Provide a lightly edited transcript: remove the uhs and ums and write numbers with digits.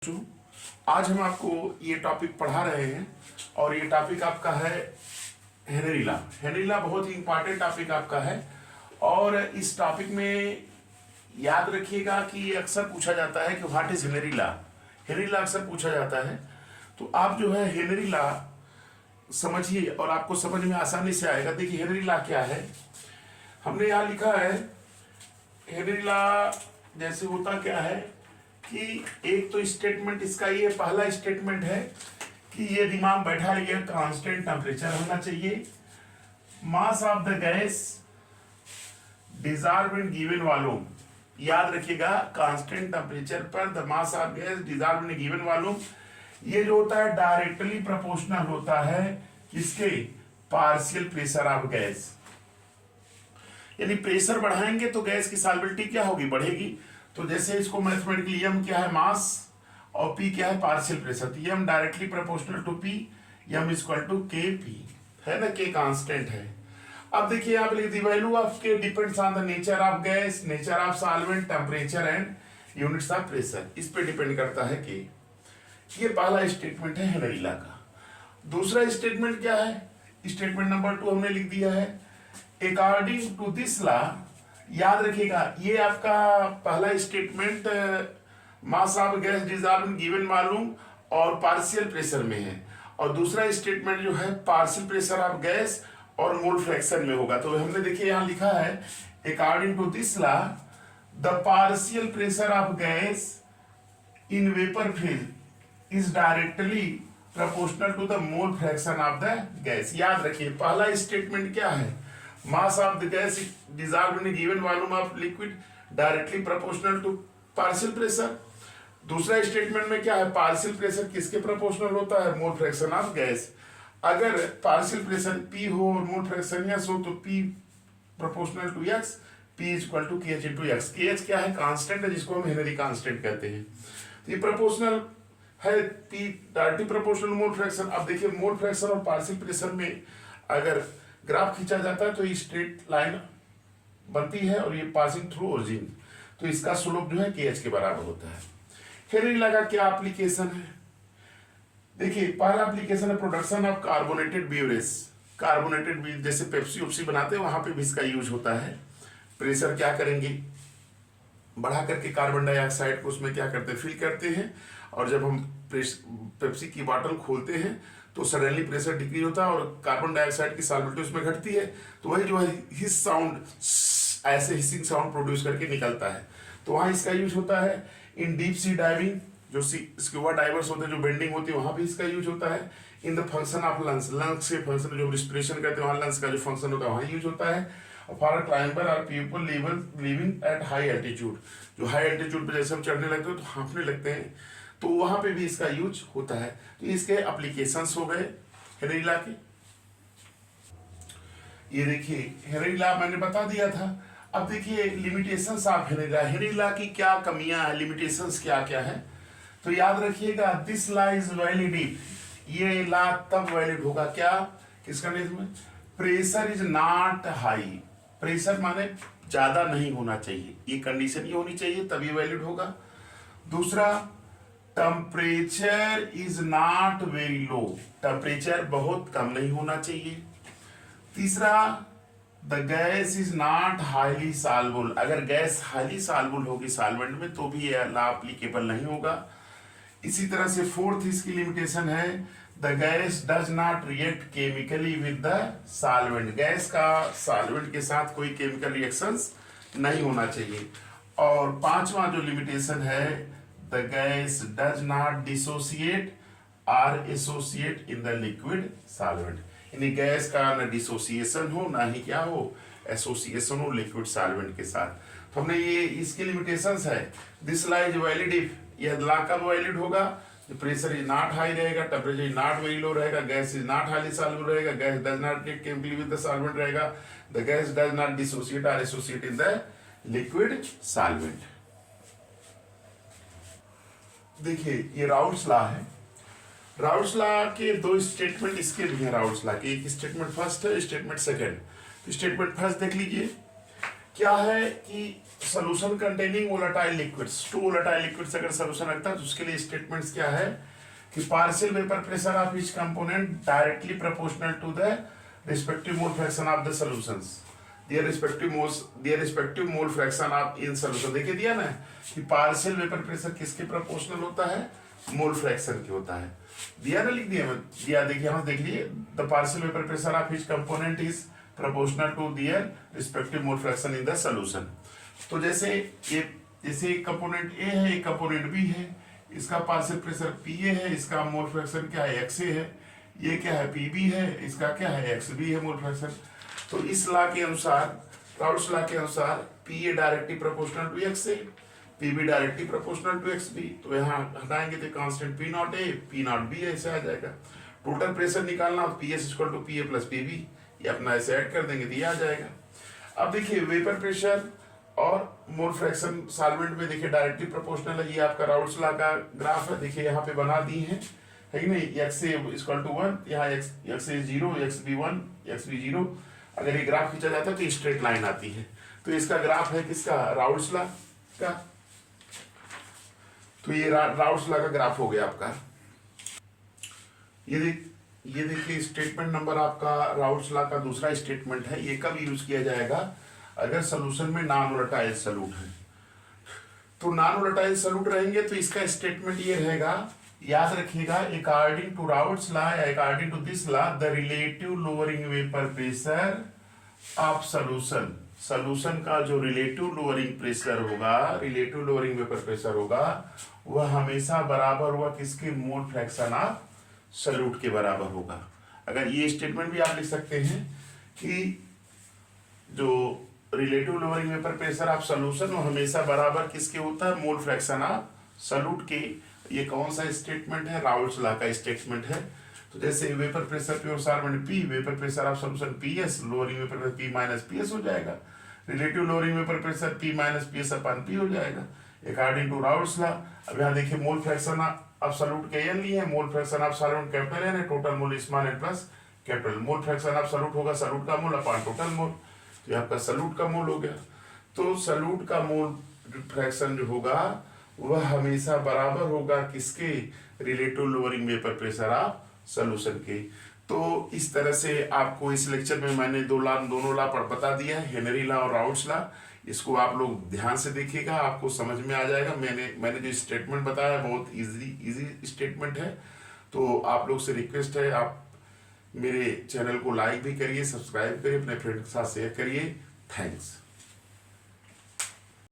बच्चों, आज हम आपको ये टॉपिक पढ़ा रहे हैं और ये टॉपिक आपका है हेनरी लॉ। हेनरी लॉ बहुत ही इंपॉर्टेंट टॉपिक आपका है और इस टॉपिक में याद रखिएगा कि ये अक्सर पूछा जाता है कि what is Henry law. Henry law अक्सर पूछा जाता है, तो आप जो है हेनरी लॉ समझिए और आपको समझ में आसानी से आएगा। देखिए हेनरी लॉ क्या है, हमने यहाँ लिखा है हेनरी लॉ जैसे होता क्या है कि एक तो स्टेटमेंट इसका ये पहला स्टेटमेंट है कि ये दिमाग बैठा लिया कांस्टेंट टेम्परेचर होना चाहिए, mass of the gas dissolve in given volume. याद रखिएगा कांस्टेंट टेम्परेचर पर the mass of gas dissolve in given volume ये जो होता है डायरेक्टली प्रोपोर्शनल होता है किसके, पार्शियल प्रेशर ऑफ गैस। यानी प्रेशर बढ़ाएंगे तो गैस की सॉल्युबिलिटी क्या होगी, बढ़ेगी। तो जैसे इसको मैथमेटिकली एम क्या है मास और पी क्या है पार्शियल प्रेशर, तो M directly proportional to P, M equal to K P है ना, के कांस्टेंट है। अब देखिए आप लिख दी value of K depends on the nature of gas, nature of solvent, temperature and units of pressure, इस पे डिपेंड करता है कि ये पहला स्टेटमेंट है हेनरी लॉ का। दूसरा स्टेटमेंट क्या है, स्टेटमेंट नंबर 2 हमने लिख दिया है अकॉर्डिंग टू दिस लॉ। याद रखिएगा ये आपका पहला statement mass of gas dissolve in given volume और पार्शियल प्रेशर में है, और दूसरा स्टेटमेंट जो है पार्शियल प्रेशर ऑफ गैस और मोल फ्रैक्शन में होगा। तो हमने देखिए यहाँ लिखा है according to this law the partial pressure of gas in vapour phase is directly proportional to the mole fraction of the gas. याद रखिए पहला स्टेटमेंट क्या है, mass of the gas dissolved in a given volume of liquid directly proportional to partial pressure। दूसरा statement में क्या है, partial pressure किसके प्रोपोर्शनल होता है, मोल फ्रैक्शन ऑफ गैस। अगर पार्शियल प्रेशर P हो और मोल फ्रैक्शन S हो तो P proportional to X, P equal to KH into X। KH क्या है, कांस्टेंट है जिसको हम हेनरी कांस्टेंट कहते हैं। तो ये प्रोपोर्शनल है P directly proportional mole fraction. अब देखिए मोल फ्रैक्शन और पार्शियल प्रेशर में अगर ग्राफ खींचा जाता है तो ये स्ट्रेट लाइन बनती है और ये पासिंग थ्रू ओरिजिन, तो इसका स्लोप जो है KH के बराबर होता है। हेनरी लॉ का क्या एप्लीकेशन है, देखिए पहला एप्लीकेशन है production of carbonated beverage. Carbonated beverage जैसे पेप्सी उप्सी बनाते हैं वहां पे भी इसका यूज होता है। प्रेशर क्या करेंगे, बढ़ा करके कार्बन डाइऑक्साइड को उसमें क्या करते हैं, फिल करते हैं, और जब हम पेप्सी की बॉटल खोलते हैं तो सडनली प्रेशर डिक्रीज होता है और कार्बन डाइऑक्साइड की सॉल्युबिलिटी उसमें घटती है, तो वही जो है हिस साउंड, ऐसे हिसिंग साउंड प्रोड्यूस करके निकलता है। तो वहां इसका यूज होता है। इन डीप सी डाइविंग जो स्क्यूबा डाइवर्स होते हैं, जो बेंडिंग होती है, वहां भी इसका यूज होता है। In the function of lungs, lungs के फंक्शन जो रिस्पिरेशन करते हैं वहां लंग्स का जो फंक्शन होता है वहां यूज होता है। For climber or people living at high altitude, जो हाई एल्टीट्यूड पे जैसे हम चढ़ने लगते हैं तो हाँफने लगते हैं, तो वहां पे भी इसका यूज होता है। तो इसके एप्लीकेशंस हो गए हेनरी लॉ के। ये देखिए हेनरी लॉ मैंने बता दिया था। अब देखिए limitations of Henry law, Henry law की क्या कमियां हैं, लिमिटेशंस क्या क्या है। तो याद रखिएगा this law is valid if, ये लॉ तब वैलिड होगा क्या, किस कंडीशन में, pressure is not high, pressure माने ज्यादा नहीं होना चाहिए, ये कंडीशन ये होनी चाहिए तभी वैलिड होगा। दूसरा temperature is not very low, temperature बहुत कम नहीं होना चाहिए। तीसरा the gas is not highly soluble, अगर गैस हाईली सॉल्युबल होगी सॉल्वेंट में तो भी यह लॉ एप्लीकेबल नहीं होगा। इसी तरह से फोर्थ इसकी लिमिटेशन है the gas does not react chemically with the solvent, gas का सॉल्वेंट के साथ कोई केमिकल रिएक्शंस नहीं होना चाहिए। और पांचवा जो लिमिटेशन है the gas does not dissociate or associate in the liquid solvent, यानी गैस का ना डिसोसिएशन हो ना ही क्या हो, एसोसिएशन हो लिक्विड सॉल्वेंट के साथ। तो हमने ये इसकी लिमिटेशंस है। This law is valid if, यह लॉ कब वैलिड होगा, प्रेशर इज नॉट हाई रहेगा, temperature is not very low रहेगा, gas is not highly soluble रहेगा, gas does not react chemically with the solvent रहेगा, the gas does not dissociate और associate in the liquid solvent. देखिए ये Raoult's law है। Raoult's law के दो statement इसके भी हैं राउल्ट्स लॉ के, एक स्टेटमेंट फर्स्ट है, स्टेटमेंट सेकंड। तो स्टेटमेंट फर्स्ट देख लीजिए क्या है कि solution containing volatile liquids, 2 volatile liquids अगर सोल्यूशन रखता है तो उसके लिए स्टेटमेंट्स क्या है कि partial vapour pressure of each component directly proportional to the respective mole fraction of the solutions, their respective mole fraction of in solution. देखिए दिया ना कि पार्शियल वेपर प्रेशर किसके प्रोपोर्शनल होता है, मोल फ्रैक्शन के होता है। दिया ना, लिख दिया देखिए यहाँ देख लीजिए, the partial vapour pressure of each component is proportional to their respective mole fraction in the solution. तो जैसे एक कंपोनेंट ए है, एक कंपोनेंट बी है, इसका पार्शियल प्रेशर पी ए है, इसका मोल फ्रैक्शन क्या है, एक्स ए है, ये क्या है, पी बी है, इसका क्या है, एक्स बी है मोल फ्रैक्शन। तो इस लॉ के अनुसार, राउल्स लॉ के अनुसार P A directly proportional to X A, P B directly proportional to X B. तो यहाँ हटाएंगे तो constant P naught A, P naught B ऐसे आ जाएगा। टोटल प्रेशर निकालना, P S equal to P A plus P B, ये अपना ऐसे ऐड कर देंगे तो ये आ जाएगा। अब देखिए वेपर प्रेशर और मोल फ्रैक्शन सॉल्वेंट में देखिए डायरेक्टली प्रोपोर्शनल है। ये आपका राउल्स लॉ का ग्राफ है, देखिए यहाँ पे बना दी है कि नहीं, एक्स ए इक्वल टू 1, यहाँ एक्स ए 0, एक्स बी 1, एक्स बी 0। अगर ये ग्राफ खींचा जाता है तो स्ट्रेट लाइन आती है। तो इसका ग्राफ है किसका, राउल्स लॉ का। तो ये राउल्स लॉ का ग्राफ हो गया आपका। ये देखिए स्टेटमेंट नंबर आपका राउल्स लॉ का दूसरा स्टेटमेंट है। ये कब यूज किया जाएगा, अगर सोल्यूशन में नॉन वोलेटाइल सॉल्यूट है। तो नॉन वोलेटाइल सॉल्यूट रहेंगे तो इसका स्टेटमेंट ये रहेगा, याद रखिएगा, अकॉर्डिंग टू राउल्स लॉ या according to this law the relative lowering vapour pressure of solution, solution का जो रिलेटिव लोअरिंग प्रेशर होगा, रिलेटिव लोअरिंग वेपर प्रेशर होगा, वह हमेशा बराबर होगा किसके, मोल फ्रैक्शन ऑफ सॉल्यूट के बराबर होगा। अगर ये स्टेटमेंट भी आप लिख सकते हैं कि जो relative lowering vapour pressure of solution वो हमेशा बराबर किसके होता है, मोल फ्रैक्शन ऑफ सॉल्यूट के। ये कौन सा स्टेटमेंट है, राउल्स लॉ का स्टेटमेंट है। तो जैसे vapour pressure pure solvent P, vapour pressure of solution P S, lowering vapour pressure P minus P S हो जाएगा, relative lowering vapour pressure P minus P S upon P हो जाएगा according to Raoult's law. अब यहाँ देखिए mole fraction of solute के N लिए, mole fraction of solvent capital N है, total mole small N plus capital. Mole fraction of solute होगा solute का मोल अपॉन टोटल मोल, तो आपका सॉल्यूट का मोल हो गया। तो सॉल्यूट का मोल फ्रैक्शन जो होगा वह हमेशा बराबर होगा किसके, relative lowering vapour pressure of solution के। तो इस तरह से आपको इस लेक्चर में मैंने दोनों लॉ पर बता दिया है, हेनरी लॉ और राउल्स लॉ। इसको आप लोग ध्यान से देखिएगा, आपको समझ में आ जाएगा। मैंने जो स्टेटमेंट बताया बहुत इजी स्टेटमेंट है। तो आप लोग से रिक्वेस्ट है, आप मेरे चैनल को लाइक भी करिए, सब्सक्राइब करिए, अपने फ्रेंड के साथ शेयर करिए। थैंक्स।